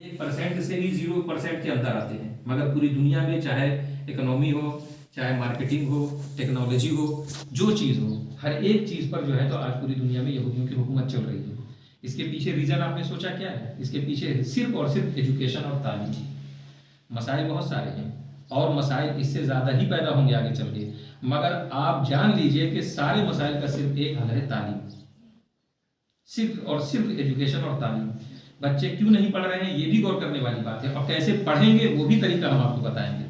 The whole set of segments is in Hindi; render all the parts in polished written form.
1% से भी 0% के अंदर आते हैं, मगर पूरी दुनिया में चाहे इकोनॉमी हो, चाहे मार्केटिंग हो, टेक्नोलॉजी हो, जो चीज़ हो, हर एक चीज़ पर जो है तो आज पूरी दुनिया में यहूदियों की हुकूमत चल रही है। इसके पीछे रीज़न आपने सोचा क्या है? इसके पीछे सिर्फ और सिर्फ एजुकेशन और तालीम है। मसाइल बहुत सारे हैं और मसाइल इससे ज़्यादा ही पैदा होंगे आगे चल के, मगर आप जान लीजिए कि सारे मसाइल का सिर्फ एक हल है, तालीम। सिर्फ और सिर्फ एजुकेशन और तालीम। बच्चे क्यों नहीं पढ़ रहे हैं ये भी गौर करने वाली बात है, और कैसे पढ़ेंगे वो भी तरीका हम आपको बताएंगे।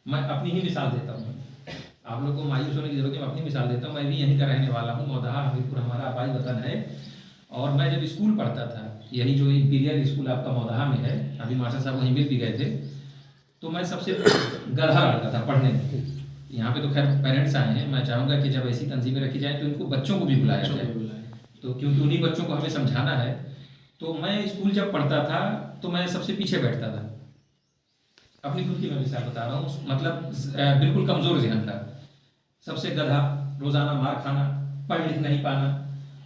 मैं अपनी ही मिसाल देता हूँ, आप लोग को मायूस होने की जरूरत है, मैं अपनी मिसाल देता हूँ। मैं भी यहीं का रहने वाला हूँ, मौदहा हमीरपुर हमारा आबाई वतन है। और मैं जब स्कूल पढ़ता था, यही जो इंपीरियल स्कूल आपका मौदहा में है, अभी मास्टर साहब वहीं मिल भी गए थे, तो मैं सबसे गधा लड़का था पढ़ने में। यहाँ पे तो खैर पेरेंट्स आए हैं, मैं चाहूँगा कि जब ऐसी तंजीमें रखी जाए तो इनको बच्चों को भी बुलाया जाए, तो क्योंकि उन्हीं बच्चों को हमें समझाना है। तो मैं स्कूल जब पढ़ता था तो मैं सबसे पीछे बैठता था। अपनी खुद की मैं मिसाल बता रहा हूँ, मतलब बिल्कुल कमज़ोर ज़हन का, सबसे गधा, रोज़ाना मार खाना, पढ़ लिख नहीं पाना।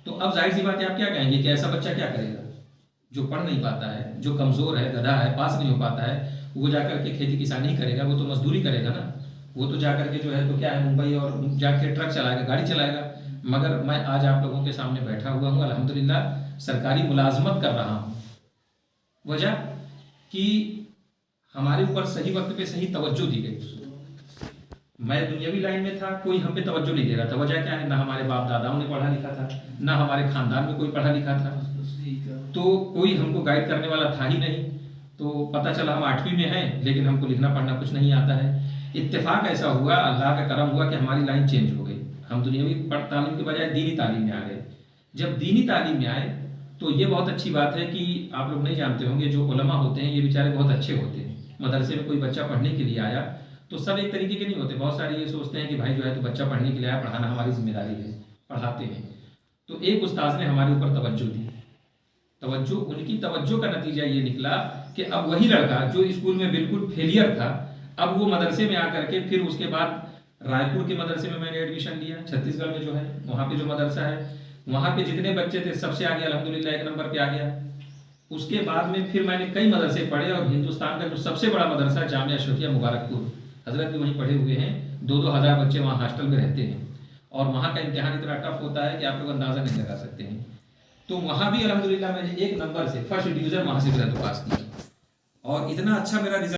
तो अब जाहिर सी बात है, आप क्या कहेंगे कि ऐसा बच्चा क्या करेगा जो पढ़ नहीं पाता है, जो कमज़ोर है, गधा है, पास नहीं हो पाता है? वो जाकर के खेती किसानी ही करेगा, वो तो मजदूरी करेगा ना। वो तो जाकर के जो है तो क्या है, मुंबई और जाके ट्रक चलाएगा, गाड़ी चलाएगा। मगर मैं आज आप लोगों के सामने बैठा हुआ हूँ, अल्हम्दुलिल्लाह सरकारी मुलाजमत कर रहा हूँ। वजह कि हमारे ऊपर सही वक्त पे सही तवज्जो दी गई। मैं दुनियावी लाइन में था, कोई हम पे तवज्जो नहीं दे रहा था। वजह क्या है? ना हमारे बाप दादाओं ने पढ़ा लिखा था, ना हमारे खानदान में कोई पढ़ा लिखा था, तो कोई हमको गाइड करने वाला था ही नहीं। तो पता चला हम 8वीं में हैं, लेकिन हमको लिखना पढ़ना कुछ नहीं आता है। इत्तेफाक ऐसा हुआ, अल्लाह का करम हुआ कि हमारी लाइन चेंज हो गई। हम दुनियावी तालीम के बजाय दीनी तालीम में आ गए। जब दीनी तालीम में आए तो ये बहुत अच्छी बात है कि आप लोग नहीं जानते होंगे, जो उलमा होते हैं ये बेचारे बहुत अच्छे होते हैं। मदरसे में कोई बच्चा पढ़ने के लिए आया तो सब एक तरीके के नहीं होते। बहुत सारे ये सोचते हैं कि भाई जो है तो बच्चा पढ़ने के लिए आया, पढ़ाना हमारी जिम्मेदारी है, पढ़ाते हैं। तो एक उस्ताद ने हमारे ऊपर तवज्जो दी। तवज्जो, उनकी तवज्जो का नतीजा ये निकला कि अब वही लड़का जो स्कूल में बिल्कुल फेलियर था, अब वो मदरसे में आकर के, फिर उसके बाद रायपुर के मदरसे में मैंने एडमिशन लिया, छत्तीसगढ़ में जो है वहाँ पे जो मदरसा है, वहाँ पे जितने बच्चे थे सबसे आगे अल्हम्दुलिल्लाह 1 नंबर पे आ गया। उसके बाद में फिर मैंने कई मदरसे पढ़े, और हिंदुस्तान का जो सबसे बड़ा मदरसा जामिया अशरफिया मुबारकपुर, हजरत भी वहीं पढ़े हुए हैं। 2-2 हज़ार बच्चे वहाँ हॉस्टल में रहते हैं, और वहाँ का इम्तिहान इतना टफ होता है कि आप लोग अंदाज़ा नहीं लगा सकते हैं। तो वहाँ भी अल्हम्दुलिल्लाह मैंने 1 नंबर से, फर्स्ट डिवीज़न वहाँ से जो है तो पास किया, और इतना अच्छा मेरा रिजल्ट